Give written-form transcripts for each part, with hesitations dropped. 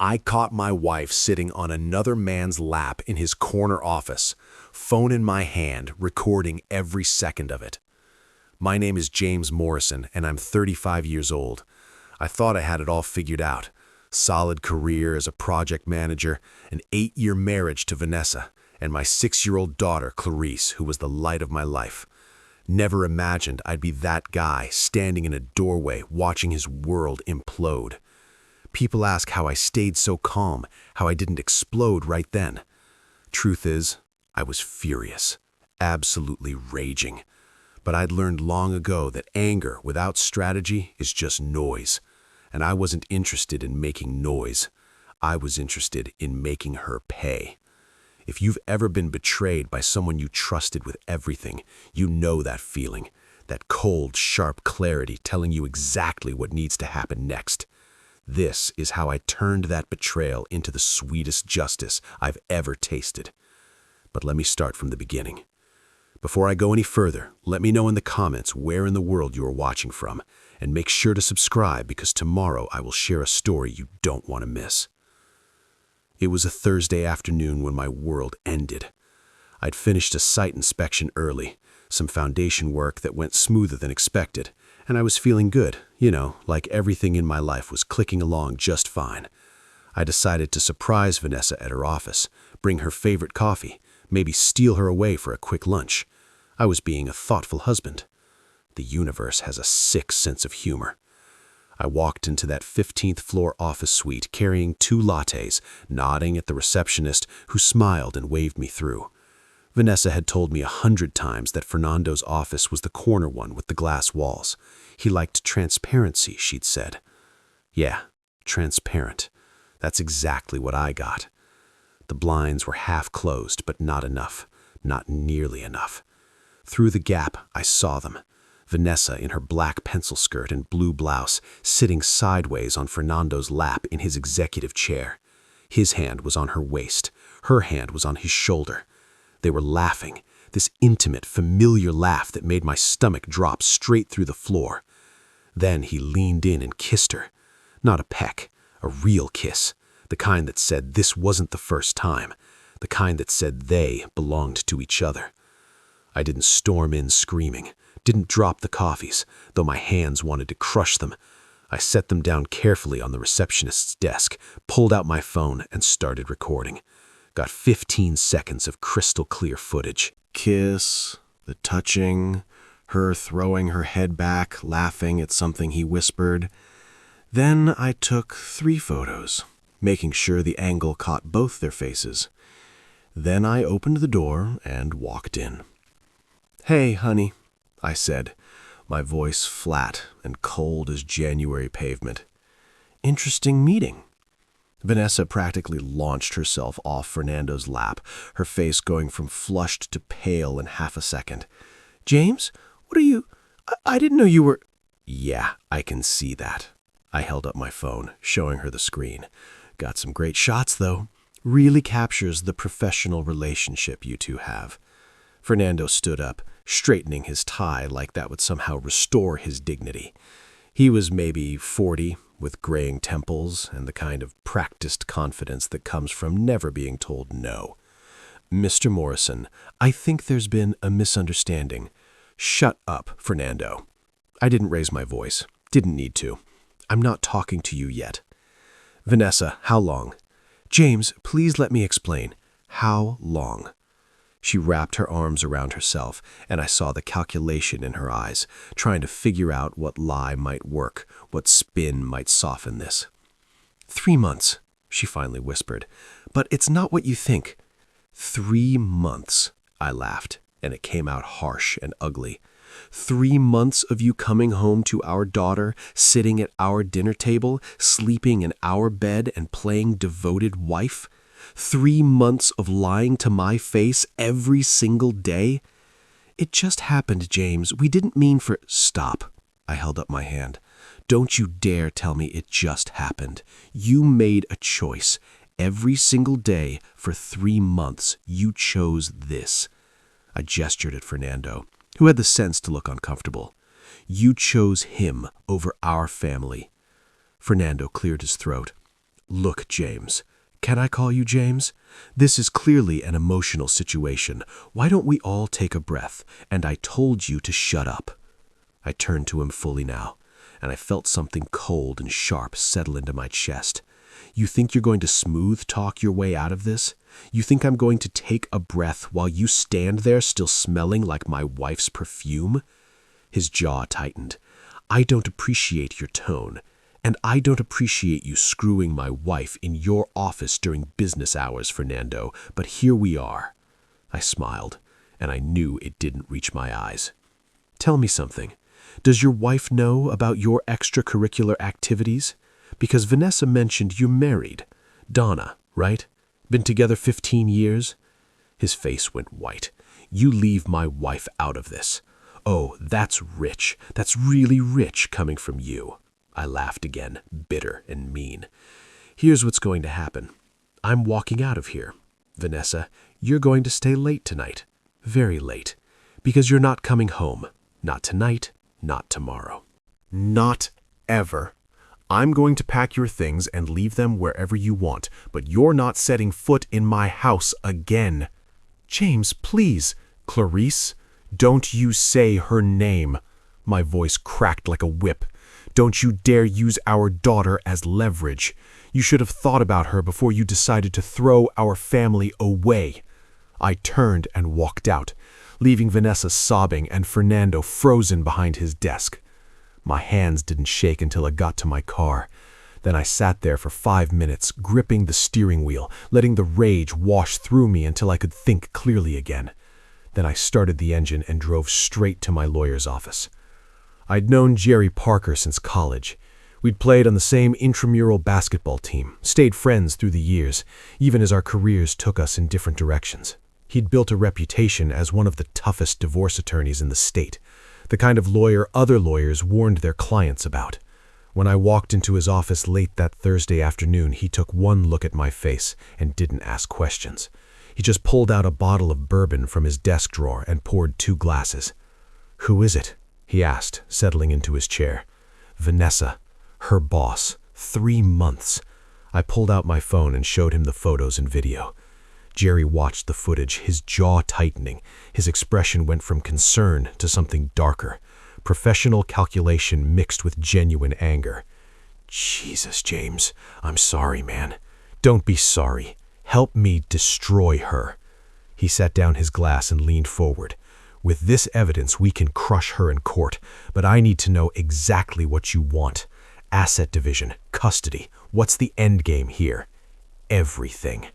I caught my wife sitting on another man's lap in his corner office, phone in my hand, recording every second of it. My name is James Morrison, and I'm 35 years old. I thought I had it all figured out. Solid career as a project manager, an 8-year marriage to Vanessa, and my 6-year-old daughter, Clarice, who was the light of my life. Never imagined I'd be that guy standing in a doorway watching his world implode. People ask how I stayed so calm, how I didn't explode right then. Truth is, I was furious, absolutely raging. But I'd learned long ago that anger without strategy is just noise. And I wasn't interested in making noise. I was interested in making her pay. If you've ever been betrayed by someone you trusted with everything, you know that feeling, that cold, sharp clarity telling you exactly what needs to happen next. This is how I turned that betrayal into the sweetest justice I've ever tasted. But let me start from the beginning. Before I go any further, let me know in the comments where in the world you are watching from, and make sure to subscribe because tomorrow I will share a story you don't want to miss. It was a Thursday afternoon when my world ended. I'd finished a site inspection early, some foundation work that went smoother than expected, and I was feeling good, like everything in my life was clicking along just fine. I decided to surprise Vanessa at her office, bring her favorite coffee, maybe steal her away for a quick lunch. I was being a thoughtful husband. The universe has a sick sense of humor. I walked into that 15th floor office suite carrying 2 lattes, nodding at the receptionist who smiled and waved me through. Vanessa had told me 100 times that Fernando's office was the corner one with the glass walls. He liked transparency, she'd said. Yeah, transparent. That's exactly what I got. The blinds were half closed, but not enough, not nearly enough. Through the gap, I saw them. Vanessa in her black pencil skirt and blue blouse, sitting sideways on Fernando's lap in his executive chair. His hand was on her waist. Her hand was on his shoulder. They were laughing, this intimate, familiar laugh that made my stomach drop straight through the floor. Then he leaned in and kissed her. Not a peck, a real kiss. The kind that said this wasn't the first time. The kind that said they belonged to each other. I didn't storm in screaming, didn't drop the coffees, though my hands wanted to crush them. I set them down carefully on the receptionist's desk, pulled out my phone, and started recording. Got 15 seconds of crystal clear footage. Kiss, the touching, her throwing her head back, laughing at something he whispered. Then I took 3 photos, making sure the angle caught both their faces. Then I opened the door and walked in. "Hey, honey," I said, my voice flat and cold as January pavement. "Interesting meeting." Vanessa practically launched herself off Fernando's lap, her face going from flushed to pale in half a second. "James, what are you... I didn't know you were..." "Yeah, I can see that." I held up my phone, showing her the screen. "Got some great shots, though. Really captures the professional relationship you two have." Fernando stood up, straightening his tie like that would somehow restore his dignity. He was maybe 40, with graying temples and the kind of practiced confidence that comes from never being told no. "Mr. Morrison, I think there's been a misunderstanding." "Shut up, Fernando." I didn't raise my voice. Didn't need to. "I'm not talking to you yet." "Vanessa, how long?" "James, please let me explain." "How long?" She wrapped her arms around herself, and I saw the calculation in her eyes, trying to figure out what lie might work, what spin might soften this. 3 months, she finally whispered. "But it's not what you think." 3 months, I laughed, and it came out harsh and ugly. 3 months of you coming home to our daughter, sitting at our dinner table, sleeping in our bed and playing devoted wife? 3 months of lying to my face every single day? "It just happened, James. We didn't mean for..." "Stop." I held up my hand. "Don't you dare tell me it just happened. You made a choice. Every single day for 3 months, you chose this." I gestured at Fernando, who had the sense to look uncomfortable. "You chose him over our family." Fernando cleared his throat. Look, James. Can I call you James? This is clearly an emotional situation. Why don't we all take a breath? And I told you to shut up. I turned to him fully now, and I felt something cold and sharp settle into my chest. You think you're going to smooth talk your way out of this? You think I'm going to take a breath while you stand there still smelling like my wife's perfume? His jaw tightened. I don't appreciate your tone, and I don't appreciate you screwing my wife in your office during business hours, Fernando, but here we are. I smiled, and I knew it didn't reach my eyes. Tell me something. Does your wife know about your extracurricular activities? Because Vanessa mentioned you're married. Donna, right? Been together 15 years? His face went white. You leave my wife out of this. Oh, that's rich. That's really rich coming from you. I laughed again, bitter and mean. Here's what's going to happen. I'm walking out of here. Vanessa, you're going to stay late tonight. Very late. Because you're not coming home. Not tonight, not tomorrow. Not ever. I'm going to pack your things and leave them wherever you want, but you're not setting foot in my house again. James, please. Clarice, don't you say her name. My voice cracked like a whip. Don't you dare use our daughter as leverage. You should have thought about her before you decided to throw our family away. I turned and walked out, leaving Vanessa sobbing and Fernando frozen behind his desk. My hands didn't shake until I got to my car. Then I sat there for 5 minutes, gripping the steering wheel, letting the rage wash through me until I could think clearly again. Then I started the engine and drove straight to my lawyer's office. I'd known Jerry Parker since college. We'd played on the same intramural basketball team, stayed friends through the years, even as our careers took us in different directions. He'd built a reputation as one of the toughest divorce attorneys in the state, the kind of lawyer other lawyers warned their clients about. When I walked into his office late that Thursday afternoon, he took one look at my face and didn't ask questions. He just pulled out a bottle of bourbon from his desk drawer and poured 2 glasses. "Who is it?" he asked, settling into his chair. "Vanessa, her boss. 3 months." I pulled out my phone and showed him the photos and video. Jerry watched the footage, his jaw tightening. His expression went from concern to something darker. Professional calculation mixed with genuine anger. "Jesus, James, I'm sorry, man." "Don't be sorry. Help me destroy her." He set down his glass and leaned forward. "With this evidence, we can crush her in court, but I need to know exactly what you want. Asset division, custody. What's the end game here?" "Everything."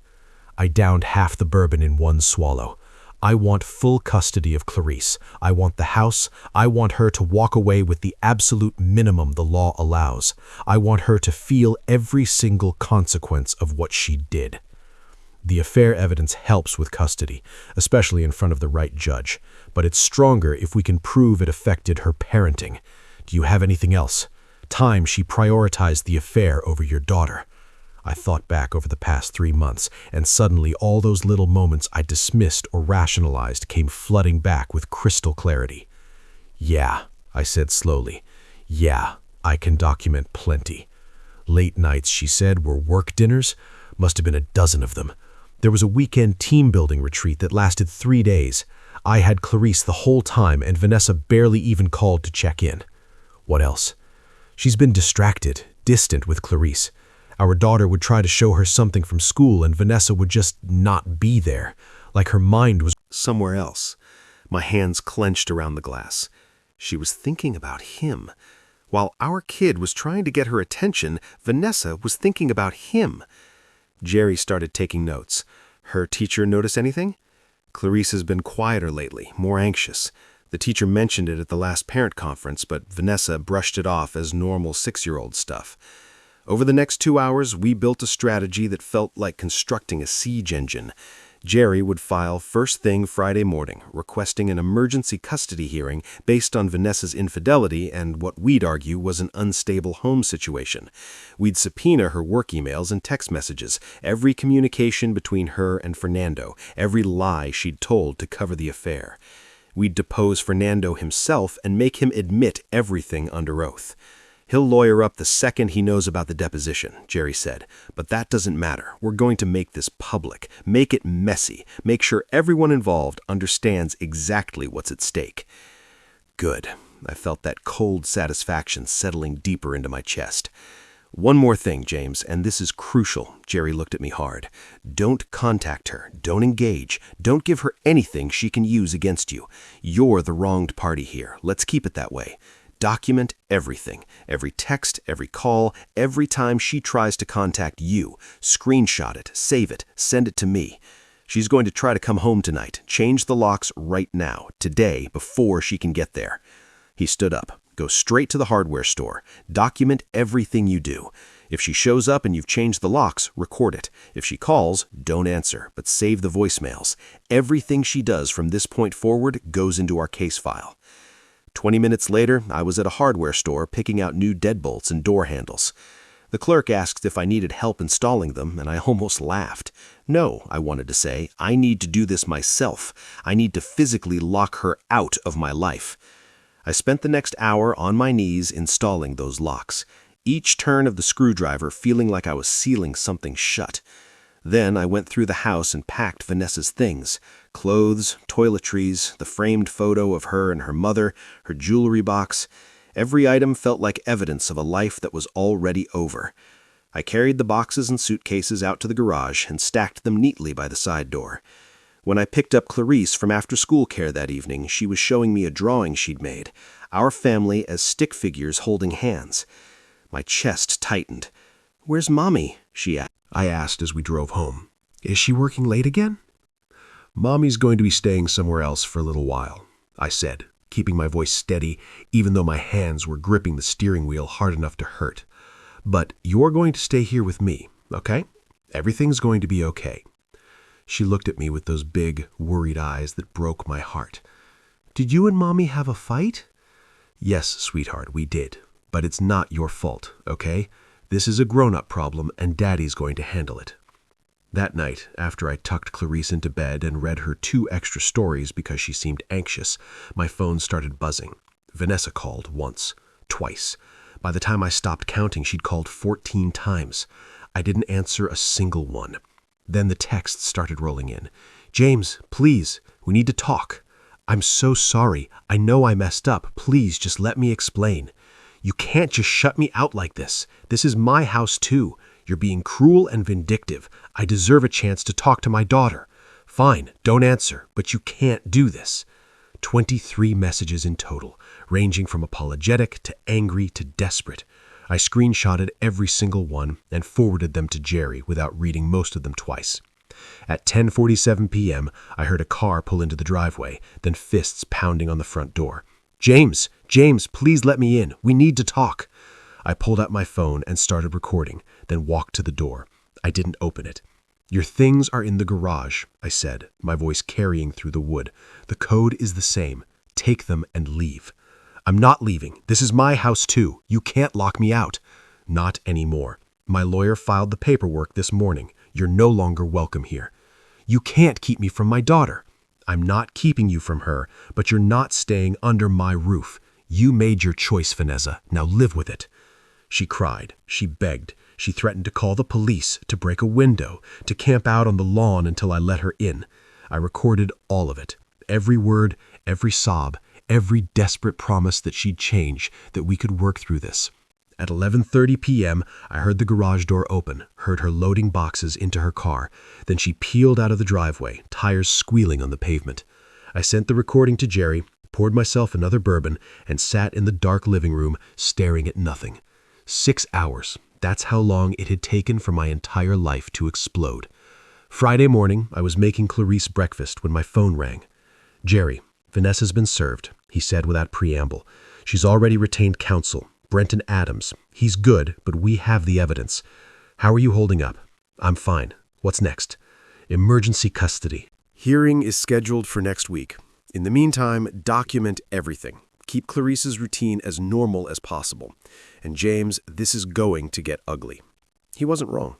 I downed half the bourbon in one swallow. "I want full custody of Clarice. I want the house. I want her to walk away with the absolute minimum the law allows. I want her to feel every single consequence of what she did." The affair evidence helps with custody, especially in front of the right judge, but it's stronger if we can prove it affected her parenting. Do you have anything else? Time she prioritized the affair over your daughter. I thought back over the past 3 months, and suddenly all those little moments I dismissed or rationalized came flooding back with crystal clarity. "Yeah," I said slowly. "Yeah, I can document plenty." Late nights, she said, were work dinners. Must have been a dozen of them. There was a weekend team-building retreat that lasted 3 days. I had Clarice the whole time, and Vanessa barely even called to check in. What else? She's been distracted, distant with Clarice. Our daughter would try to show her something from school, and Vanessa would just not be there, like her mind was somewhere else. My hands clenched around the glass. She was thinking about him. While our kid was trying to get her attention, Vanessa was thinking about him. Jerry started taking notes. "Her teacher notice anything?" "Clarice has been quieter lately, more anxious. The teacher mentioned it at the last parent conference, but Vanessa brushed it off as normal 6-year-old stuff." Over the next 2 hours, we built a strategy that felt like constructing a siege engine. Jerry would file first thing Friday morning, requesting an emergency custody hearing based on Vanessa's infidelity and what we'd argue was an unstable home situation. We'd subpoena her work emails and text messages, every communication between her and Fernando, every lie she'd told to cover the affair. We'd depose Fernando himself and make him admit everything under oath. "He'll lawyer up the second he knows about the deposition," Jerry said. "But that doesn't matter. We're going to make this public, make it messy, make sure everyone involved understands exactly what's at stake." Good. I felt that cold satisfaction settling deeper into my chest. "One more thing, James, and this is crucial." Jerry looked at me hard. "Don't contact her. Don't engage. Don't give her anything she can use against you. You're the wronged party here. Let's keep it that way. Document everything. Every text, every call, every time she tries to contact you. Screenshot it, save it, send it to me. She's going to try to come home tonight. Change the locks right now, today, before she can get there." He stood up. "Go straight to the hardware store. Document everything you do. If she shows up and you've changed the locks, record it. If she calls, don't answer, but save the voicemails. Everything she does from this point forward goes into our case file." 20 minutes later, I was at a hardware store picking out new deadbolts and door handles. The clerk asked if I needed help installing them, and I almost laughed. "No," I wanted to say, "I need to do this myself. I need to physically lock her out of my life." I spent the next hour on my knees installing those locks, each turn of the screwdriver feeling like I was sealing something shut. Then I went through the house and packed Vanessa's things: clothes, toiletries, the framed photo of her and her mother, her jewelry box. Every item felt like evidence of a life that was already over. I carried the boxes and suitcases out to the garage and stacked them neatly by the side door. When I picked up Clarice from after-school care that evening, she was showing me a drawing she'd made, our family as stick figures holding hands. My chest tightened. "Where's Mommy?" I asked as we drove home. "Is she working late again?" "Mommy's going to be staying somewhere else for a little while," I said, keeping my voice steady even though my hands were gripping the steering wheel hard enough to hurt. "But you're going to stay here with me, okay? Everything's going to be okay." She looked at me with those big, worried eyes that broke my heart. "Did you and Mommy have a fight?" "Yes, sweetheart, we did. But it's not your fault, okay? This is a grown-up problem, and Daddy's going to handle it." That night, after I tucked Clarice into bed and read her 2 extra stories because she seemed anxious, my phone started buzzing. Vanessa called once, twice. By the time I stopped counting, she'd called 14 times. I didn't answer a single one. Then the texts started rolling in. "James, please, we need to talk. I'm so sorry. I know I messed up. Please, just let me explain. You can't just shut me out like this. This is my house too. You're being cruel and vindictive. I deserve a chance to talk to my daughter. Fine, don't answer, but you can't do this." 23 messages in total, ranging from apologetic to angry to desperate. I screenshotted every single one and forwarded them to Jerry without reading most of them twice. At 10:47 p.m., I heard a car pull into the driveway, then fists pounding on the front door. James, please let me in. We need to talk." I pulled out my phone and started recording, then walked to the door. I didn't open it. "Your things are in the garage," I said, my voice carrying through the wood. "The code is the same. Take them and leave." "I'm not leaving. This is my house too. You can't lock me out." "Not anymore. My lawyer filed the paperwork this morning. You're no longer welcome here." "You can't keep me from my daughter." "I'm not keeping you from her, but you're not staying under my roof. You made your choice, Vanessa. Now live with it." She cried. She begged. She threatened to call the police, to break a window, to camp out on the lawn until I let her in. I recorded all of it. Every word, every sob, every desperate promise that she'd change, that we could work through this. At 11:30 p.m., I heard the garage door open, heard her loading boxes into her car. Then she peeled out of the driveway, tires squealing on the pavement. I sent the recording to Jerry, poured myself another bourbon, and sat in the dark living room, staring at nothing. 6 hours. That's how long it had taken for my entire life to explode. Friday morning, I was making Clarice breakfast when my phone rang. "Jerry, Vanessa's been served," he said without preamble. "She's already retained counsel. Brenton Adams. He's good, but we have the evidence. How are you holding up?" "I'm fine. What's next?" "Emergency custody. Hearing is scheduled for next week. In the meantime, document everything. Keep Clarice's routine as normal as possible. And James, this is going to get ugly." He wasn't wrong.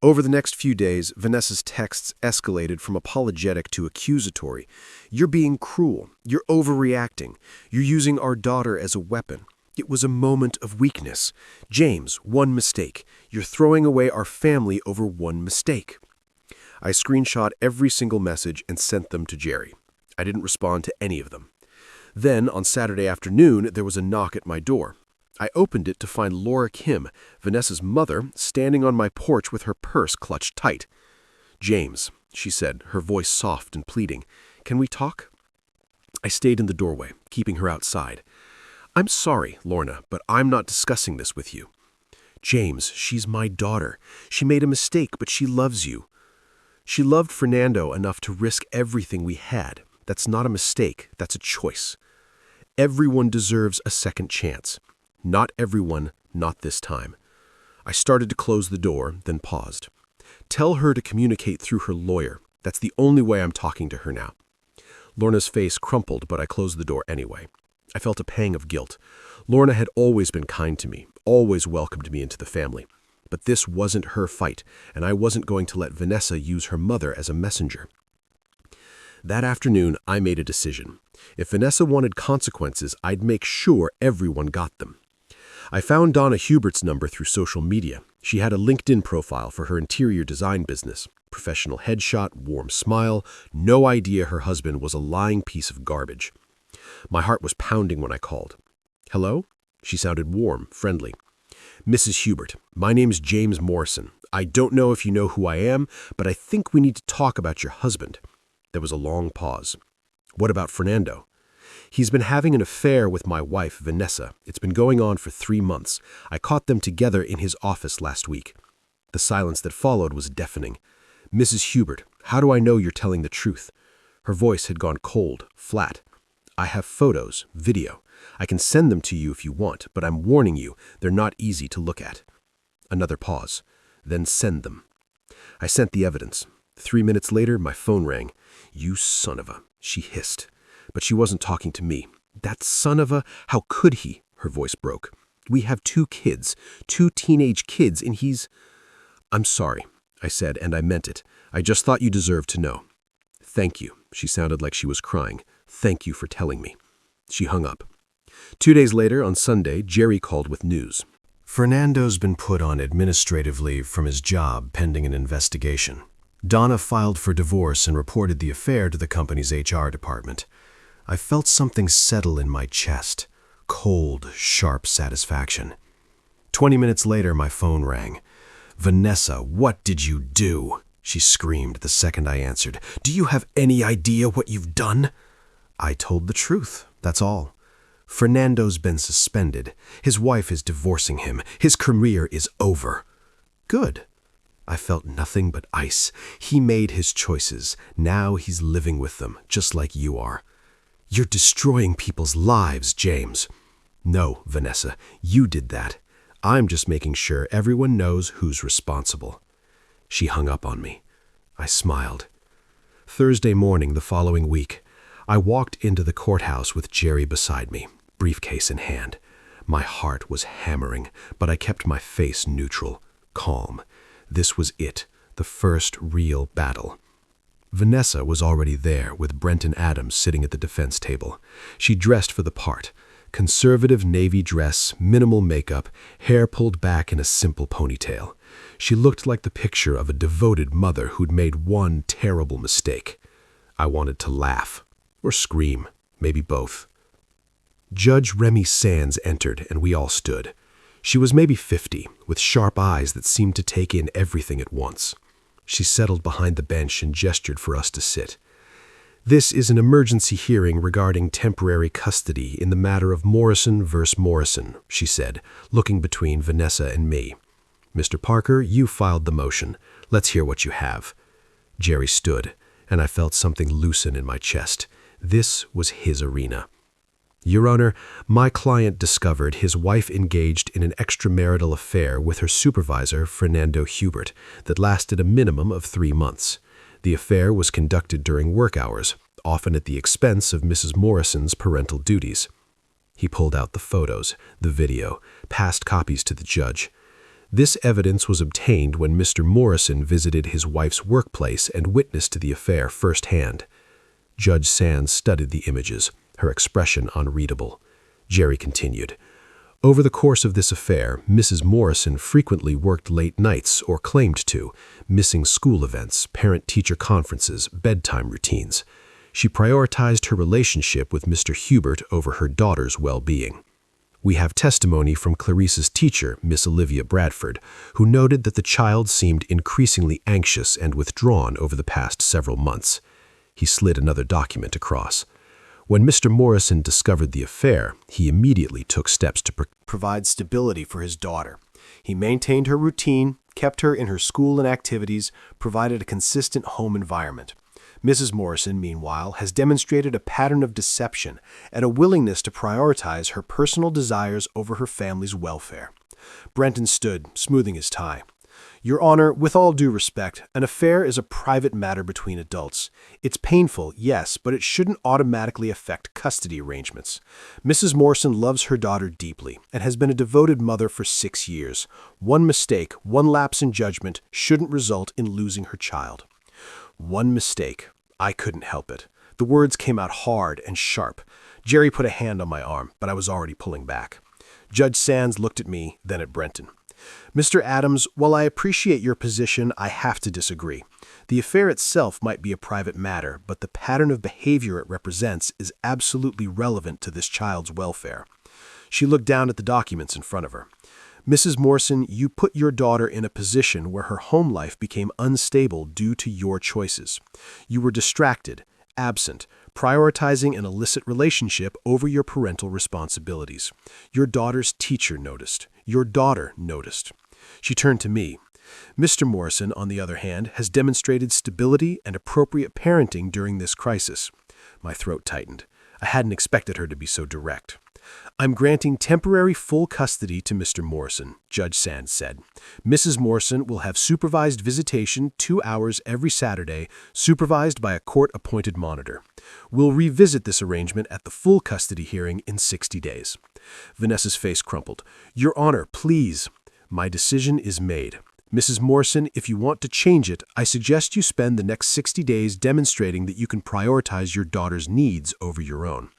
Over the next few days, Vanessa's texts escalated from apologetic to accusatory. "You're being cruel. You're overreacting. You're using our daughter as a weapon. It was a moment of weakness. James, one mistake. You're throwing away our family over one mistake. I screenshot every single message and sent them to Jerry. I didn't respond to any of them. Then, on Saturday afternoon, there was a knock at my door. I opened it to find Laura Kim, Vanessa's mother, standing on my porch with her purse clutched tight. "James," she said, her voice soft and pleading, "can we talk?" I stayed in the doorway, keeping her outside. "I'm sorry, Lorna, but I'm not discussing this with you." "James, she's my daughter. She made a mistake, but she loves you. She loved Fernando enough to risk everything we had. That's not a mistake, that's a choice. Everyone deserves a second chance. Not everyone, not this time." I started to close the door, then paused. "Tell her to communicate through her lawyer. That's the only way I'm talking to her now." Lorna's face crumpled, but I closed the door anyway. I felt a pang of guilt. Lorna had always been kind to me, always welcomed me into the family. But this wasn't her fight, and I wasn't going to let Vanessa use her mother as a messenger. That afternoon, I made a decision. If Vanessa wanted consequences, I'd make sure everyone got them. I found Donna Hubert's number through social media. She had a LinkedIn profile for her interior design business. Professional headshot, warm smile, no idea her husband was a lying piece of garbage. My heart was pounding when I called. "Hello?" She sounded warm, friendly. "Mrs. Hubert, my name's James Morrison. I don't know if you know who I am, but I think we need to talk about your husband." There was a long pause. "What about Fernando?" "He's been having an affair with my wife, Vanessa. It's been going on for 3 months. I caught them together in his office last week." The silence that followed was deafening. "Mrs. Hubert, how do I know you're telling the truth?" Her voice had gone cold, flat. "I have photos, video. I can send them to you if you want, but I'm warning you, they're not easy to look at." Another pause. "Then send them." I sent the evidence. 3 minutes later, my phone rang. "You son of a," she hissed. But she wasn't talking to me. "That son of a, how could he?" Her voice broke. "We have 2 kids, 2 teenage kids, and he's—" "I'm sorry," I said, and I meant it. "I just thought you deserved to know." "Thank you." She sounded like she was crying. "Thank you for telling me." She hung up. 2 days later, on Sunday, Jerry called with news. "Fernando's been put on administrative leave from his job pending an investigation. Donna filed for divorce and reported the affair to the company's HR department." I felt something settle in my chest. Cold, sharp satisfaction. 20 minutes later, my phone rang. "Vanessa, what did you do?" she screamed the second I answered. "Do you have any idea what you've done?" I told the truth, that's all. "Fernando's been suspended. His wife is divorcing him. His career is over." "Good." I felt nothing but ice. He made his choices. Now he's living with them, just like you are. "You're destroying people's lives, James." "No, Vanessa, you did that. I'm just making sure everyone knows who's responsible." She hung up on me. I smiled. Thursday morning the following week, I walked into the courthouse with Jerry beside me, briefcase in hand. My heart was hammering, but I kept my face neutral, calm. This was it, the first real battle. Vanessa was already there, with Brenton Adams sitting at the defense table. She dressed for the part. Conservative navy dress, minimal makeup, hair pulled back in a simple ponytail. She looked like the picture of a devoted mother who'd made one terrible mistake. I wanted to laugh, or scream, maybe both. Judge Remy Sands entered, and we all stood. She was maybe 50, with sharp eyes that seemed to take in everything at once. She settled behind the bench and gestured for us to sit. "This is an emergency hearing regarding temporary custody in the matter of Morrison versus Morrison," she said, looking between Vanessa and me. "Mr. Parker, you filed the motion. Let's hear what you have." Jerry stood, and I felt something loosen in my chest. This was his arena. "Your Honor, my client discovered his wife engaged in an extramarital affair with her supervisor, Fernando Hubert, that lasted a minimum of 3 months. The affair was conducted during work hours, often at the expense of Mrs. Morrison's parental duties." He pulled out the photos, the video, passed copies to the judge. "This evidence was obtained when Mr. Morrison visited his wife's workplace and witnessed the affair firsthand." Judge Sands studied the images, her expression unreadable. Jerry continued, Over the course of this affair, Mrs. Morrison frequently worked late nights or claimed to, missing school events, parent-teacher conferences, bedtime routines. She prioritized her relationship with Mr. Hubert over her daughter's well-being. We have testimony from Clarice's teacher, Miss Olivia Bradford, who noted that the child seemed increasingly anxious and withdrawn over the past several months. He slid another document across. When Mr. Morrison discovered the affair, he immediately took steps to provide stability for his daughter. He maintained her routine, kept her in her school and activities, provided a consistent home environment. Mrs. Morrison, meanwhile, has demonstrated a pattern of deception and a willingness to prioritize her personal desires over her family's welfare. Brenton stood, smoothing his tie. Your Honor, with all due respect, an affair is a private matter between adults. It's painful, yes, but it shouldn't automatically affect custody arrangements. Mrs. Morrison loves her daughter deeply and has been a devoted mother for 6 years. One mistake, one lapse in judgment shouldn't result in losing her child. One mistake. I couldn't help it. The words came out hard and sharp. Jerry put a hand on my arm, but I was already pulling back. Judge Sands looked at me, then at Brenton. Mr. Adams, while I appreciate your position, I have to disagree. The affair itself might be a private matter, but the pattern of behavior it represents is absolutely relevant to this child's welfare. She looked down at the documents in front of her. Mrs. Morrison, you put your daughter in a position where her home life became unstable due to your choices. You were distracted, absent, prioritizing an illicit relationship over your parental responsibilities. Your daughter's teacher noticed. Your daughter noticed. She turned to me. Mr. Morrison, on the other hand, has demonstrated stability and appropriate parenting during this crisis. My throat tightened. I hadn't expected her to be so direct. I'm granting temporary full custody to Mr. Morrison, Judge Sands said. Mrs. Morrison will have supervised visitation 2 hours every Saturday, supervised by a court-appointed monitor. We'll revisit this arrangement at the full custody hearing in 60 days. Vanessa's face crumpled. Your Honor, please. My decision is made. Mrs. Morrison, if you want to change it, I suggest you spend the next 60 days demonstrating that you can prioritize your daughter's needs over your own.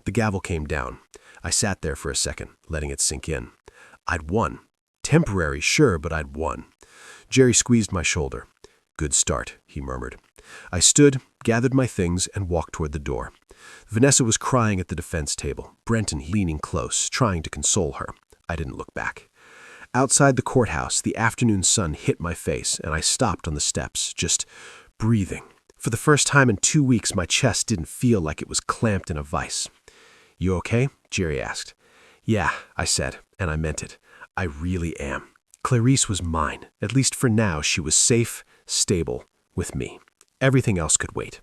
The gavel came down. I sat there for a second, letting it sink in. I'd won. Temporary, sure, but I'd won. Jerry squeezed my shoulder. Good start, he murmured. I stood, gathered my things, and walked toward the door. Vanessa was crying at the defense table, Brenton leaning close, trying to console her. I didn't look back. Outside the courthouse, the afternoon sun hit my face, and I stopped on the steps, just breathing. For the first time in 2 weeks, my chest didn't feel like it was clamped in a vice. You okay? Jerry asked. Yeah, I said, and I meant it. I really am. Clarice was mine. At least for now, she was safe, stable, with me. Everything else could wait.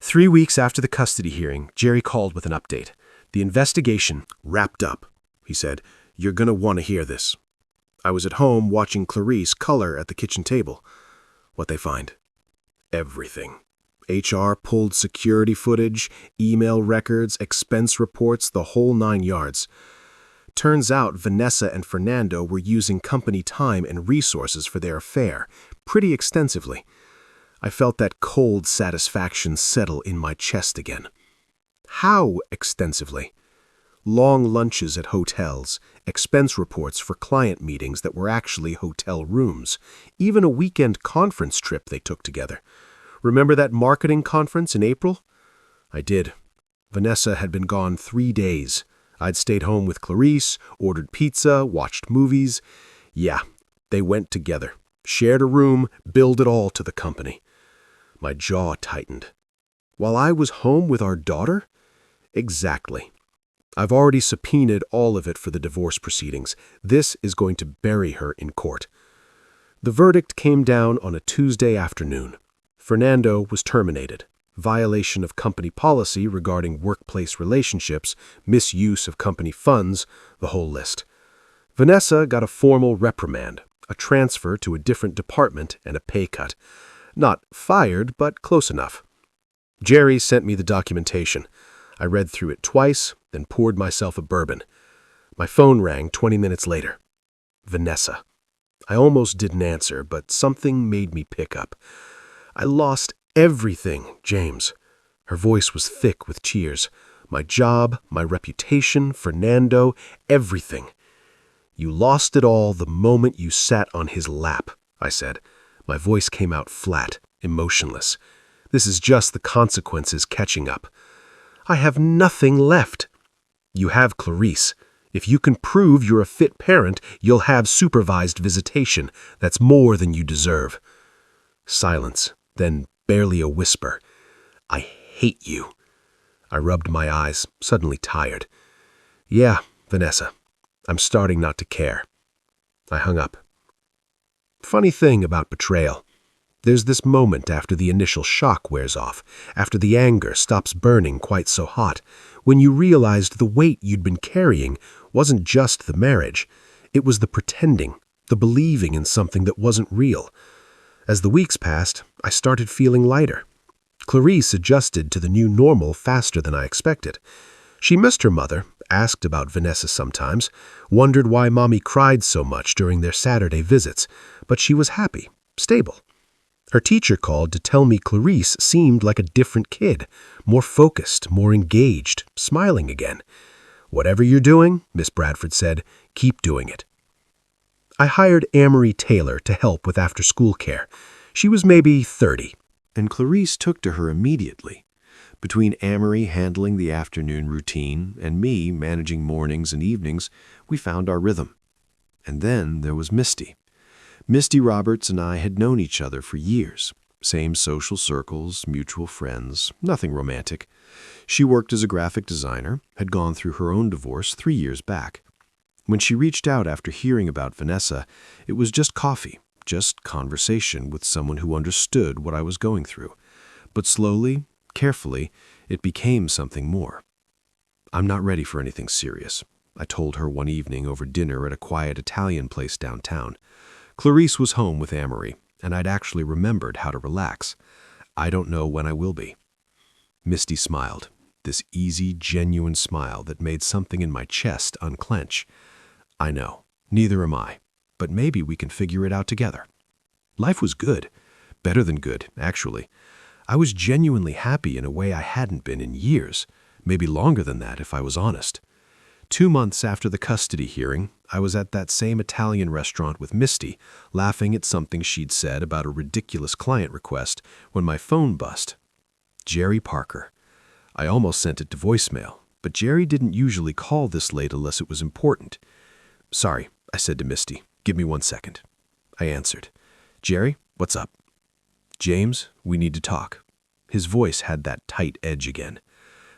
3 weeks after the custody hearing, Jerry called with an update. The investigation wrapped up, he said. You're going to want to hear this. I was at home watching Clarice color at the kitchen table. What'd they find? Everything. HR pulled security footage, email records, expense reports, the whole 9 yards. Turns out Vanessa and Fernando were using company time and resources for their affair, pretty extensively. I felt that cold satisfaction settle in my chest again. How extensively? Long lunches at hotels, expense reports for client meetings that were actually hotel rooms, even a weekend conference trip they took together. Remember that marketing conference in April? I did. Vanessa had been gone 3 days. I'd stayed home with Clarice, ordered pizza, watched movies. Yeah, they went together, shared a room, billed it all to the company. My jaw tightened. While I was home with our daughter? Exactly. I've already subpoenaed all of it for the divorce proceedings. This is going to bury her in court. The verdict came down on a Tuesday afternoon. Fernando was terminated. Violation of company policy regarding workplace relationships, misuse of company funds, the whole list. Vanessa got a formal reprimand, a transfer to a different department, and a pay cut. Not fired, but close enough. Jerry sent me the documentation. I read through it twice, then poured myself a bourbon. My phone rang 20 minutes later. Vanessa. I almost didn't answer, but something made me pick up. I lost everything, James. Her voice was thick with tears. My job, my reputation, Fernando, everything. You lost it all the moment you sat on his lap, I said. My voice came out flat, emotionless. This is just the consequences catching up. I have nothing left. You have Clarice. If you can prove you're a fit parent, you'll have supervised visitation. That's more than you deserve. Silence, then barely a whisper. I hate you. I rubbed my eyes, suddenly tired. Yeah, Vanessa, I'm starting not to care. I hung up. Funny thing about betrayal. There's this moment after the initial shock wears off, after the anger stops burning quite so hot, when you realized the weight you'd been carrying wasn't just the marriage. It was the pretending, the believing in something that wasn't real. As the weeks passed, I started feeling lighter. Clarice adjusted to the new normal faster than I expected. She missed her mother, asked about Vanessa sometimes, wondered why Mommy cried so much during their Saturday visits, but she was happy, stable. Her teacher called to tell me Clarice seemed like a different kid, more focused, more engaged, smiling again. Whatever you're doing, Miss Bradford said, keep doing it. I hired Amory Taylor to help with after-school care. She was maybe 30, and Clarice took to her immediately. Between Amory handling the afternoon routine and me managing mornings and evenings, we found our rhythm. And then there was Misty. Misty Roberts and I had known each other for years. Same social circles, mutual friends, nothing romantic. She worked as a graphic designer, had gone through her own divorce 3 years back. When she reached out after hearing about Vanessa, it was just coffee, just conversation with someone who understood what I was going through. But slowly, carefully, it became something more. I'm not ready for anything serious, I told her one evening over dinner at a quiet Italian place downtown. Clarice was home with Amory, and I'd actually remembered how to relax. I don't know when I will be. Misty smiled, this easy, genuine smile that made something in my chest unclench. I know, neither am I, but maybe we can figure it out together. Life was good, better than good, actually. I was genuinely happy in a way I hadn't been in years, maybe longer than that if I was honest. 2 months after the custody hearing, I was at that same Italian restaurant with Misty, laughing at something she'd said about a ridiculous client request when my phone buzzed. Jerry Parker. I almost sent it to voicemail, but Jerry didn't usually call this late unless it was important. Sorry, I said to Misty. Give me 1 second. I answered. Jerry, what's up? James, we need to talk. His voice had that tight edge again.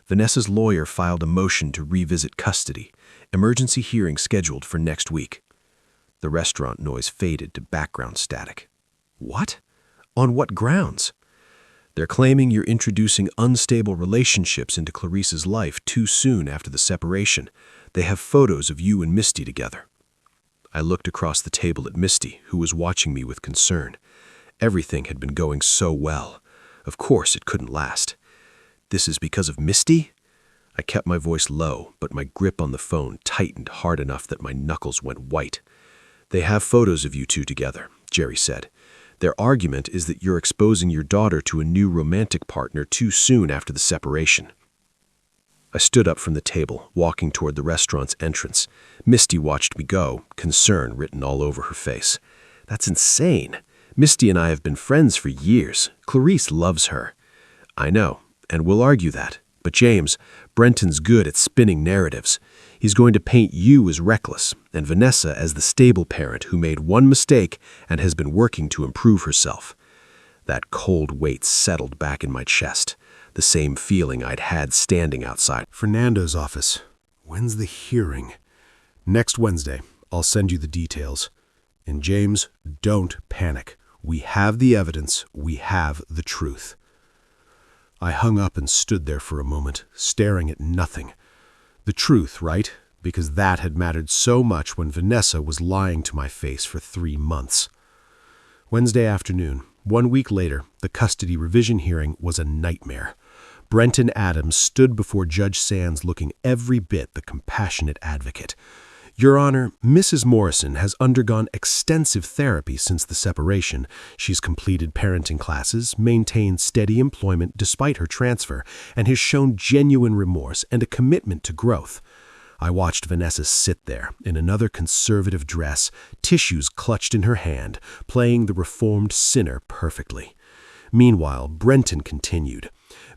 Vanessa's lawyer filed a motion to revisit custody, emergency hearing scheduled for next week. The restaurant noise faded to background static. What? On what grounds? They're claiming you're introducing unstable relationships into Clarice's life too soon after the separation. They have photos of you and Misty together. I looked across the table at Misty, who was watching me with concern. Everything had been going so well. Of course it couldn't last. This is because of Misty? I kept my voice low, but my grip on the phone tightened hard enough that my knuckles went white. They have photos of you two together, Jerry said. Their argument is that you're exposing your daughter to a new romantic partner too soon after the separation. I stood up from the table, walking toward the restaurant's entrance. Misty watched me go, concern written all over her face. That's insane. Misty and I have been friends for years. Clarice loves her. I know, and we'll argue that. But James, Brenton's good at spinning narratives. He's going to paint you as reckless, and Vanessa as the stable parent who made one mistake and has been working to improve herself. That cold weight settled back in my chest, the same feeling I'd had standing outside Fernando's office. When's the hearing? Next Wednesday. I'll send you the details. And James, don't panic. We have the evidence. We have the truth. I hung up and stood there for a moment, staring at nothing. The truth, right? Because that had mattered so much when Vanessa was lying to my face for 3 months. Wednesday afternoon, 1 week later, the custody revision hearing was a nightmare. Brenton Adams stood before Judge Sands looking every bit the compassionate advocate. Your Honor, Mrs. Morrison has undergone extensive therapy since the separation. She's completed parenting classes, maintained steady employment despite her transfer, and has shown genuine remorse and a commitment to growth. I watched Vanessa sit there in another conservative dress, tissues clutched in her hand, playing the reformed sinner perfectly. Meanwhile, Brenton continued.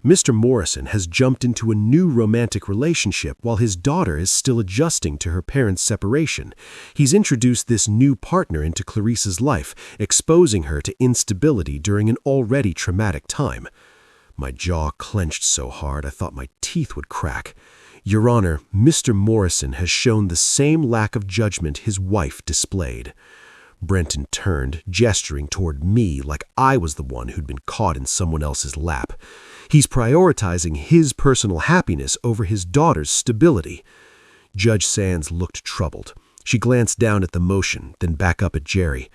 Mr. Morrison has jumped into a new romantic relationship while his daughter is still adjusting to her parents' separation. He's introduced this new partner into Clarice's life, exposing her to instability during an already traumatic time. My jaw clenched so hard I thought my teeth would crack. Your Honor, Mr. Morrison has shown the same lack of judgment his wife displayed. Brenton turned, gesturing toward me like I was the one who'd been caught in someone else's lap. He's prioritizing his personal happiness over his daughter's stability. Judge Sands looked troubled. She glanced down at the motion, then back up at Jerry.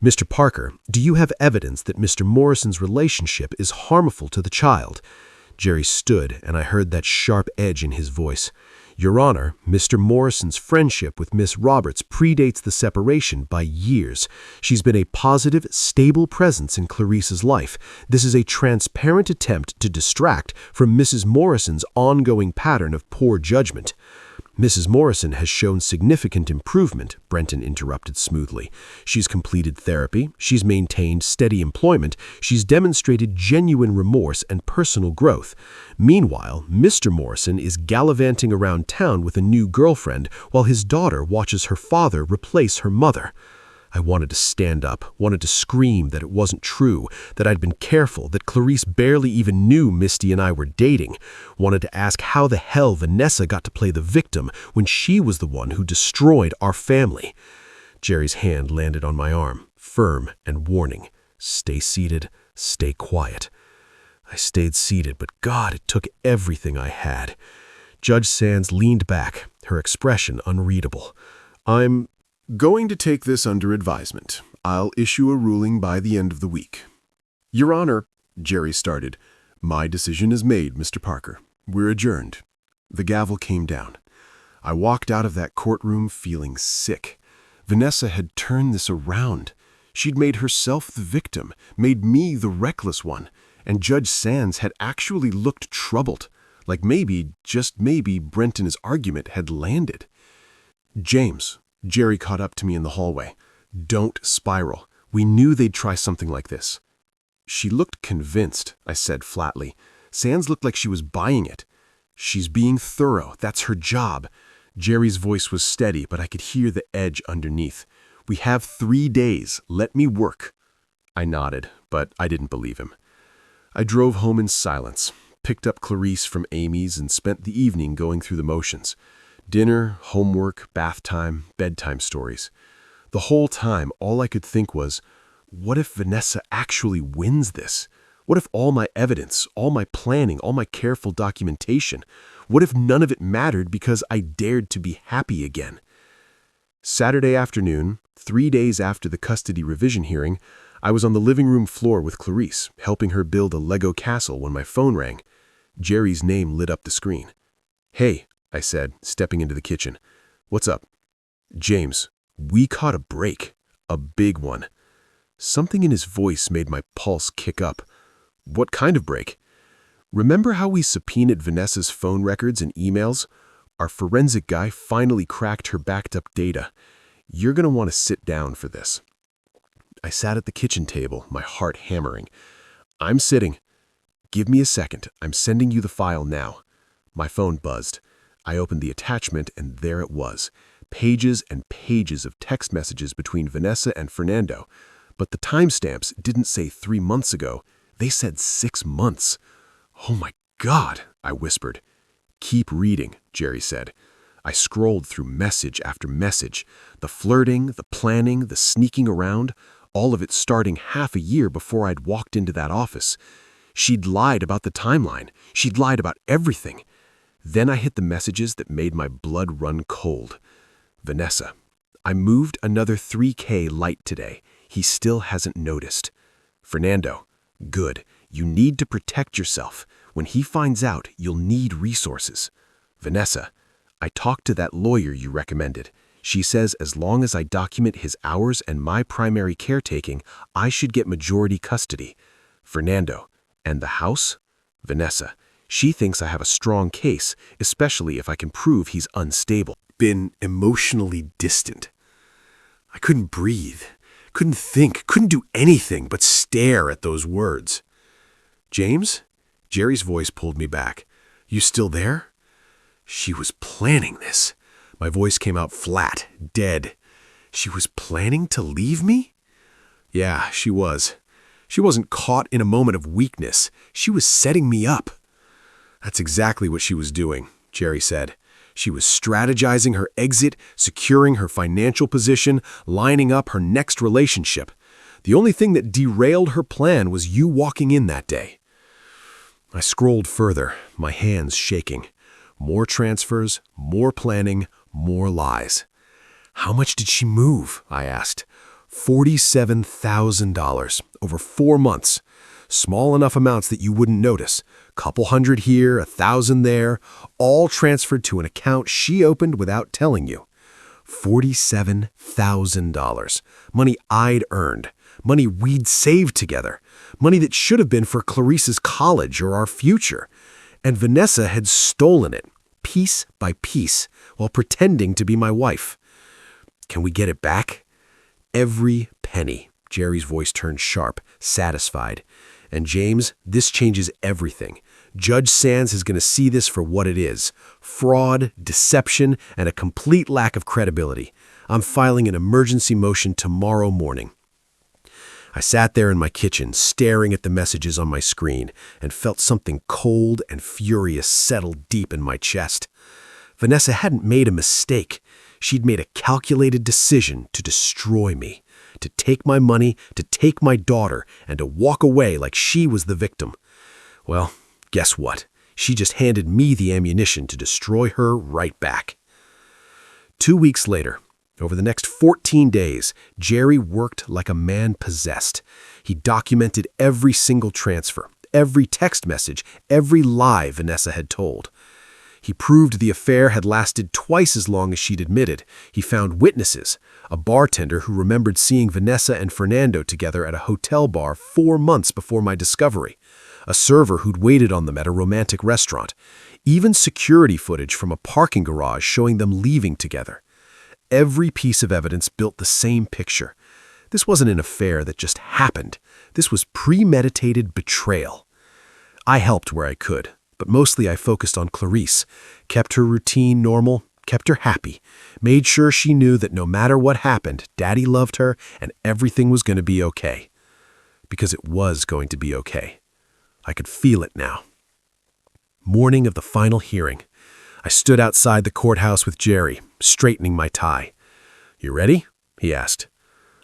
Mr. Parker, do you have evidence that Mr. Morrison's relationship is harmful to the child? Jerry stood, and I heard that sharp edge in his voice. Your Honor, Mr. Morrison's friendship with Miss Roberts predates the separation by years. She's been a positive, stable presence in Clarice's life. This is a transparent attempt to distract from Mrs. Morrison's ongoing pattern of poor judgment. Mrs. Morrison has shown significant improvement, Brenton interrupted smoothly. She's completed therapy, she's maintained steady employment, she's demonstrated genuine remorse and personal growth. Meanwhile, Mr. Morrison is gallivanting around town with a new girlfriend while his daughter watches her father replace her mother. I wanted to stand up, wanted to scream that it wasn't true, that I'd been careful, that Clarice barely even knew Misty and I were dating, wanted to ask how the hell Vanessa got to play the victim when she was the one who destroyed our family. Jerry's hand landed on my arm, firm and warning. Stay seated, stay quiet. I stayed seated, but God, it took everything I had. Judge Sands leaned back, her expression unreadable. I'm going to take this under advisement. I'll issue a ruling by the end of the week. Your Honor, Jerry started. My decision is made, Mr. Parker. We're adjourned. The gavel came down. I walked out of that courtroom feeling sick. Vanessa had turned this around. She'd made herself the victim, made me the reckless one, and Judge Sands had actually looked troubled, like maybe, just maybe, Brenton's argument had landed. James, Jerry caught up to me in the hallway. Don't spiral. We knew they'd try something like this. She looked convinced, I said flatly. Sands looked like she was buying it. She's being thorough. That's her job. Jerry's voice was steady, but I could hear the edge underneath. We have 3 days. Let me work. I nodded, but I didn't believe him. I drove home in silence, picked up Clarice from Amy's, and spent the evening going through the motions. Dinner, homework, bath time, bedtime stories. The whole time, all I could think was, what if Vanessa actually wins this? What if all my evidence, all my planning, all my careful documentation, what if none of it mattered because I dared to be happy again? Saturday afternoon, 3 days after the custody revision hearing, I was on the living room floor with Clarice, helping her build a Lego castle when my phone rang. Jerry's name lit up the screen. Hey, I said, stepping into the kitchen. What's up? James, we caught a break. A big one. Something in his voice made my pulse kick up. What kind of break? Remember how we subpoenaed Vanessa's phone records and emails? Our forensic guy finally cracked her backed up data. You're going to want to sit down for this. I sat at the kitchen table, my heart hammering. I'm sitting. Give me a second. I'm sending you the file now. My phone buzzed. I opened the attachment, and there it was. Pages and pages of text messages between Vanessa and Fernando. But the timestamps didn't say 3 months ago. They said 6 months. Oh my God, I whispered. Keep reading, Jerry said. I scrolled through message after message. The flirting, the planning, the sneaking around, all of it starting half a year before I'd walked into that office. She'd lied about the timeline. She'd lied about everything. Then I hit the messages that made my blood run cold. Vanessa, I moved another 3K light today. He still hasn't noticed. Fernando, good. You need to protect yourself. When he finds out, you'll need resources. Vanessa, I talked to that lawyer you recommended. She says as long as I document his hours and my primary caretaking, I should get majority custody. Fernando. And the house? Vanessa. She thinks I have a strong case, especially if I can prove he's unstable. Been emotionally distant. I couldn't breathe, couldn't think, couldn't do anything but stare at those words. James? Jerry's voice pulled me back. You still there? She was planning this. My voice came out flat, dead. She was planning to leave me? Yeah, she was. She wasn't caught in a moment of weakness. She was setting me up. That's exactly what she was doing, Jerry said. She was strategizing her exit, securing her financial position, lining up her next relationship. The only thing that derailed her plan was you walking in that day. I scrolled further, my hands shaking. More transfers, more planning, more lies. How much did she move? I asked. $47,000 over 4 months. Small enough amounts that you wouldn't notice. Couple hundred here, 1,000 there, all transferred to an account she opened without telling you. $47,000. Money I'd earned. Money we'd saved together. Money that should have been for Clarice's college or our future. And Vanessa had stolen it, piece by piece, while pretending to be my wife. Can we get it back? Every penny. Jerry's voice turned sharp, satisfied. And James, this changes everything. Judge Sands is going to see this for what it is. Fraud, deception, and a complete lack of credibility. I'm filing an emergency motion tomorrow morning. I sat there in my kitchen, staring at the messages on my screen, and felt something cold and furious settle deep in my chest. Vanessa hadn't made a mistake. She'd made a calculated decision to destroy me, to take my money, to take my daughter, and to walk away like she was the victim. Well, guess what? She just handed me the ammunition to destroy her right back. 2 weeks later, over the next 14 days, Jerry worked like a man possessed. He documented every single transfer, every text message, every lie Vanessa had told. He proved the affair had lasted twice as long as she'd admitted. He found witnesses, a bartender who remembered seeing Vanessa and Fernando together at a hotel bar 4 months before my discovery, a server who'd waited on them at a romantic restaurant, even security footage from a parking garage showing them leaving together. Every piece of evidence built the same picture. This wasn't an affair that just happened. This was premeditated betrayal. I helped where I could, but mostly I focused on Clarice, kept her routine normal, kept her happy, made sure she knew that no matter what happened, Daddy loved her and everything was going to be okay. Because it was going to be okay. I could feel it now. Morning of the final hearing. I stood outside the courthouse with Jerry, straightening my tie. You ready? He asked.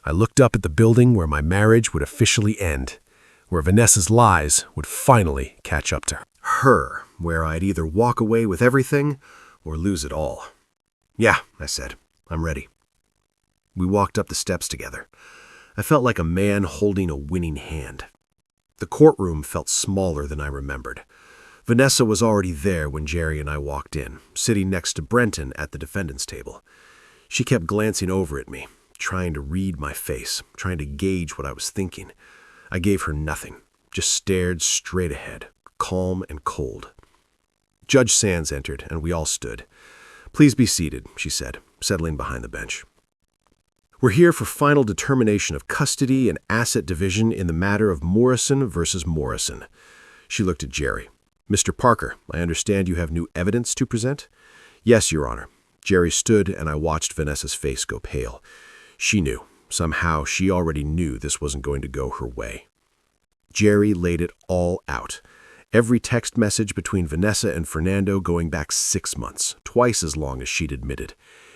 I looked up at the building where my marriage would officially end, where Vanessa's lies would finally catch up to her, where I'd either walk away with everything or lose it all. Yeah, I said, I'm ready. We walked up the steps together. I felt like a man holding a winning hand. The courtroom felt smaller than I remembered. Vanessa was already there when Jerry and I walked in, sitting next to Brighten at the defendant's table. She kept glancing over at me, trying to read my face, trying to gauge what I was thinking. I gave her nothing, just stared straight ahead, calm and cold. Judge Sands entered, and we all stood. Please be seated, she said, settling behind the bench. We're here for final determination of custody and asset division in the matter of Morrison versus Morrison. She looked at Jerry. Mr. Parker, I understand you have new evidence to present? Yes, Your Honor. Jerry stood, and I watched Vanessa's face go pale. She knew. Somehow, she already knew this wasn't going to go her way. Jerry laid it all out. Every text message between Vanessa and Fernando going back 6 months, twice as long as she'd admitted.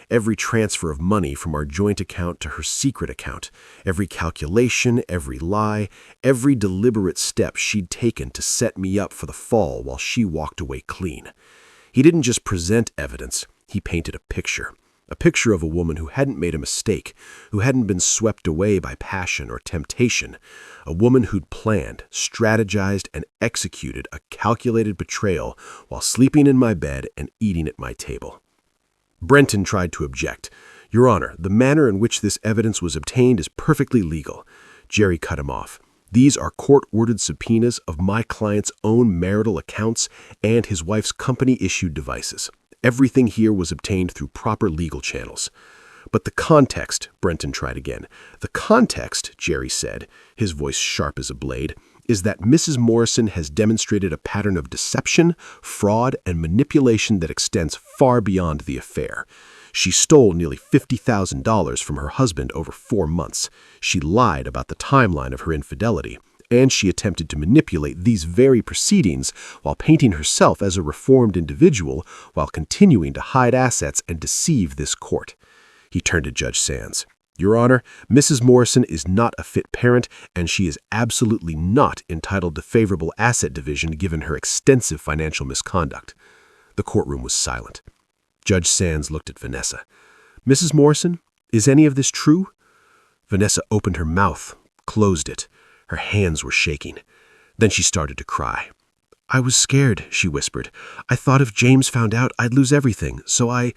Every transfer of money from our joint account to her secret account. Every calculation, every lie, every deliberate step she'd taken to set me up for the fall while she walked away clean. He didn't just present evidence, he painted a picture. A picture of a woman who hadn't made a mistake, who hadn't been swept away by passion or temptation. A woman who'd planned, strategized, and executed a calculated betrayal while sleeping in my bed and eating at my table. Brighten tried to object. Your Honor, the manner in which this evidence was obtained is perfectly legal. Jerry cut him off. These are court-ordered subpoenas of my client's own marital accounts and his wife's company-issued devices. Everything here was obtained through proper legal channels. But the context, Brenton tried again. The context, Jerry said, his voice sharp as a blade, is that Mrs. Morrison has demonstrated a pattern of deception, fraud, and manipulation that extends far beyond the affair. She stole nearly $50,000 from her husband over 4 months. She lied about the timeline of her infidelity, and she attempted to manipulate these very proceedings while painting herself as a reformed individual while continuing to hide assets and deceive this court. He turned to Judge Sands. Your Honor, Mrs. Morrison is not a fit parent, and she is absolutely not entitled to favorable asset division given her extensive financial misconduct. The courtroom was silent. Judge Sands looked at Vanessa. Mrs. Morrison, is any of this true? Vanessa opened her mouth, closed it. Her hands were shaking. Then she started to cry. I was scared, she whispered. I thought if James found out, I'd lose everything. So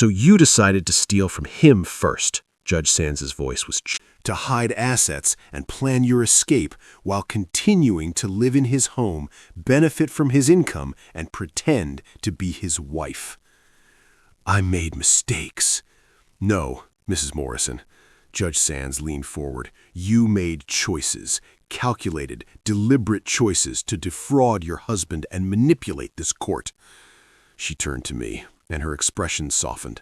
you decided to steal from him first. Judge Sands' voice was To hide assets and plan your escape while continuing to live in his home, benefit from his income, and pretend to be his wife. I made mistakes. No, Mrs. Morrison. Judge Sands leaned forward. You made choices, calculated, deliberate choices to defraud your husband and manipulate this court. She turned to me, and her expression softened.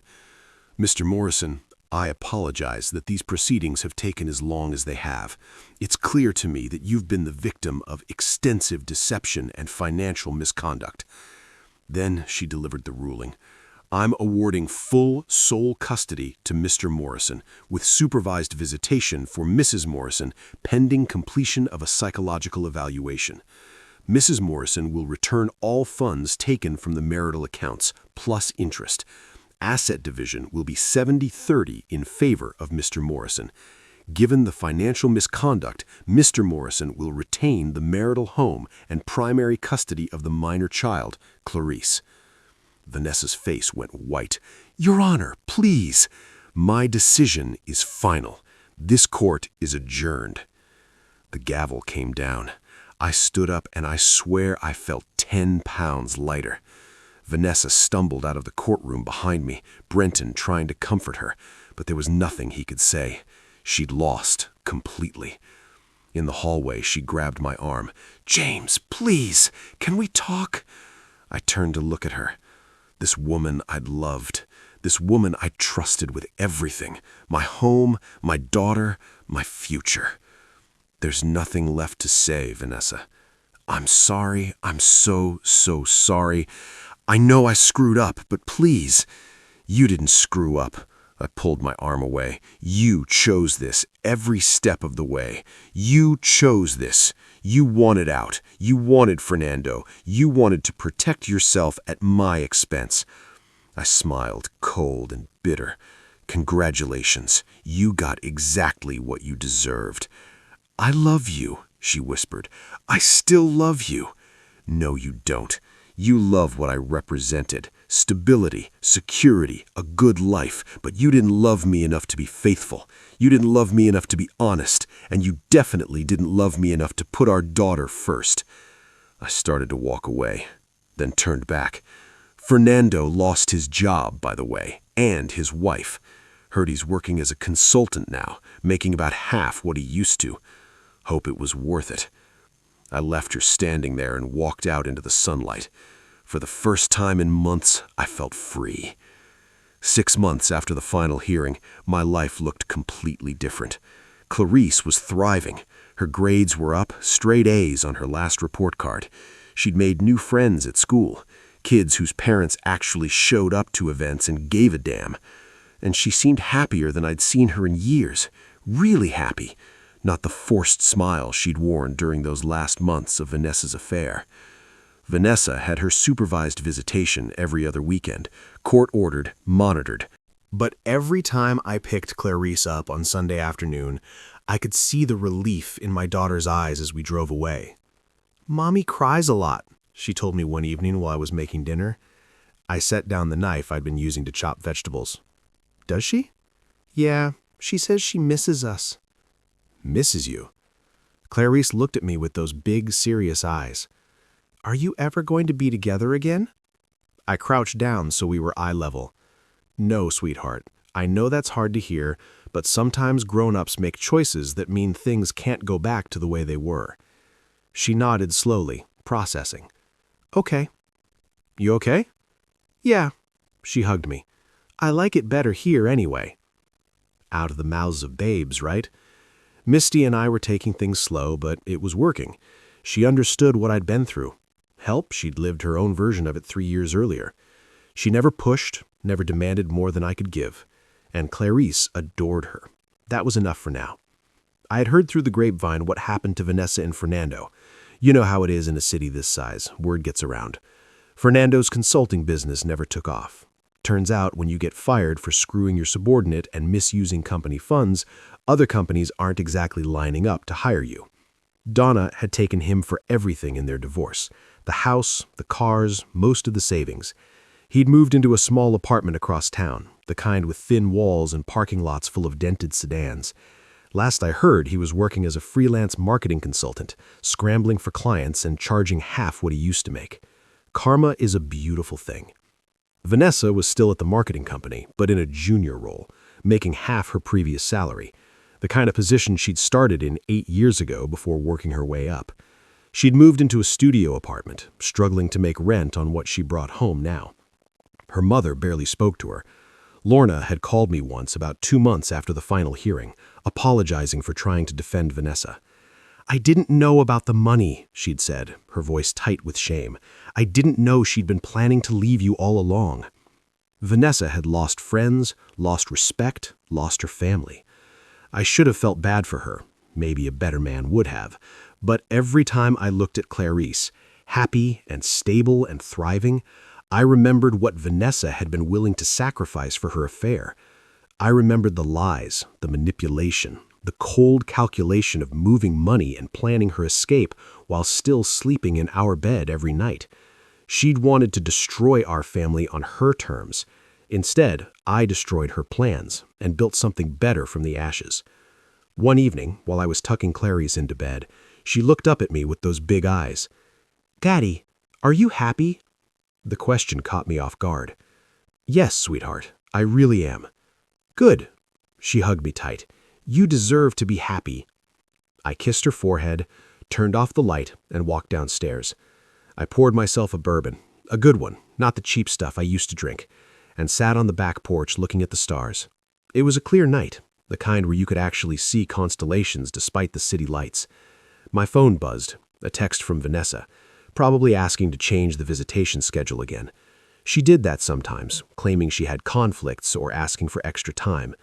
Mr. Morrison, I apologize that these proceedings have taken as long as they have. It's clear to me that you've been the victim of extensive deception and financial misconduct. Then she delivered the ruling. I'm awarding full sole custody to Mr. Morrison, with supervised visitation for Mrs. Morrison pending completion of a psychological evaluation. Mrs. Morrison will return all funds taken from the marital accounts, plus interest. Asset division will be 70-30 in favor of Mr. Morrison. Given the financial misconduct, Mr. Morrison will retain the marital home and primary custody of the minor child, Clarice. Vanessa's face went white. Your Honor, please. My decision is final. This court is adjourned. The gavel came down. I stood up and I swear I felt 10 pounds lighter. Vanessa stumbled out of the courtroom behind me, Brenton trying to comfort her, but there was nothing he could say. She'd lost completely. In the hallway, she grabbed my arm. James, please, can we talk? I turned to look at her. This woman I'd loved. This woman I trusted with everything. My home, my daughter, my future. There's nothing left to say, Vanessa. I'm sorry. I'm so sorry. I know I screwed up, but please. You didn't screw up. I pulled my arm away. You chose this every step of the way. You chose this. You wanted out. You wanted Fernando. You wanted to protect yourself at my expense. I smiled, cold and bitter. Congratulations. You got exactly what you deserved. I love you, she whispered. I still love you. No, you don't. You love what I represented. Stability, security, a good life, but you didn't love me enough to be faithful. You didn't love me enough to be honest, and you definitely didn't love me enough to put our daughter first. I started to walk away, then turned back. Fernando lost his job, by the way, and his wife. Heard he's working as a consultant now, making about half what he used to. Hope it was worth it. I left her standing there and walked out into the sunlight. For the first time in months, I felt free. 6 months after the final hearing, my life looked completely different. Clarice was thriving. Her grades were up, straight A's on her last report card. She'd made new friends at school, kids whose parents actually showed up to events and gave a damn. And she seemed happier than I'd seen her in years, really happy. Not the forced smile she'd worn during those last months of Vanessa's affair. Vanessa had her supervised visitation every other weekend, court-ordered, monitored. But every time I picked Clarice up on Sunday afternoon, I could see the relief in my daughter's eyes as we drove away. "Mommy cries a lot," she told me one evening while I was making dinner. I set down the knife I'd been using to chop vegetables. "Does she?" Yeah, she says she misses us. Misses you? Clarice looked at me with those big, serious eyes. Are you ever going to be together again? I crouched down so we were eye level. No, sweetheart. I know that's hard to hear, but sometimes grown-ups make choices that mean things can't go back to the way they were. She nodded slowly, processing. Okay. You okay? Yeah. She hugged me. I like it better here anyway. Out of the mouths of babes, right? Misty and I were taking things slow, but it was working. She understood what I'd been through. Help, she'd lived her own version of it 3 years earlier. She never pushed, never demanded more than I could give. And Clarice adored her. That was enough for now. I had heard through the grapevine what happened to Vanessa and Fernando. You know how it is in a city this size. Word gets around. Fernando's consulting business never took off. Turns out when you get fired for screwing your subordinate and misusing company funds, other companies aren't exactly lining up to hire you. Donna had taken him for everything in their divorce. The house, the cars, most of the savings. He'd moved into a small apartment across town, the kind with thin walls and parking lots full of dented sedans. Last I heard, he was working as a freelance marketing consultant, scrambling for clients and charging half what he used to make. Karma is a beautiful thing. Vanessa was still at the marketing company, but in a junior role, making half her previous salary, the kind of position she'd started in 8 years ago before working her way up. She'd moved into a studio apartment, struggling to make rent on what she brought home now. Her mother barely spoke to her. Lorna had called me once about 2 months after the final hearing, apologizing for trying to defend Vanessa. I didn't know about the money, she'd said, her voice tight with shame. I didn't know she'd been planning to leave you all along. Vanessa had lost friends, lost respect, lost her family. I should have felt bad for her, maybe a better man would have, but every time I looked at Clarice, happy and stable and thriving, I remembered what Vanessa had been willing to sacrifice for her affair. I remembered the lies, the manipulation, the cold calculation of moving money and planning her escape while still sleeping in our bed every night. She'd wanted to destroy our family on her terms. Instead, I destroyed her plans and built something better from the ashes. One evening, while I was tucking Clarice into bed, she looked up at me with those big eyes. Daddy, are you happy? The question caught me off guard. Yes, sweetheart, I really am. Good. She hugged me tight. You deserve to be happy. I kissed her forehead, turned off the light, and walked downstairs. I poured myself a bourbon, a good one, not the cheap stuff I used to drink, and sat on the back porch looking at the stars. It was a clear night, the kind where you could actually see constellations despite the city lights. My phone buzzed, a text from Vanessa, probably asking to change the visitation schedule again. She did that sometimes, claiming she had conflicts or asking for extra time.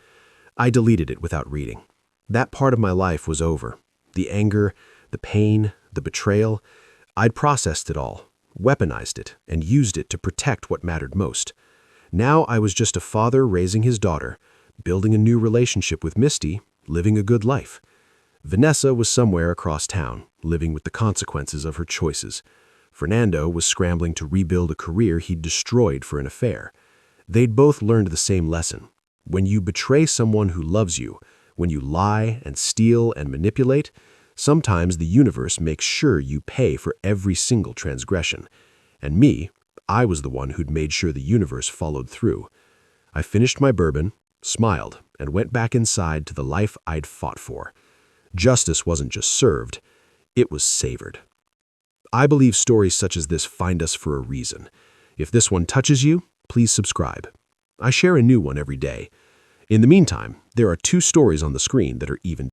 I deleted it without reading. That part of my life was over. The anger, the pain, the betrayal. I'd processed it all, weaponized it, and used it to protect what mattered most. Now I was just a father raising his daughter, building a new relationship with Misty, living a good life. Vanessa was somewhere across town, living with the consequences of her choices. Fernando was scrambling to rebuild a career he'd destroyed for an affair. They'd both learned the same lesson. When you betray someone who loves you, when you lie and steal and manipulate, sometimes the universe makes sure you pay for every single transgression. And me, I was the one who'd made sure the universe followed through. I finished my bourbon, smiled, and went back inside to the life I'd fought for. Justice wasn't just served, it was savored. I believe stories such as this find us for a reason. If this one touches you, please subscribe. I share a new one every day. In the meantime, there are 2 stories on the screen that are even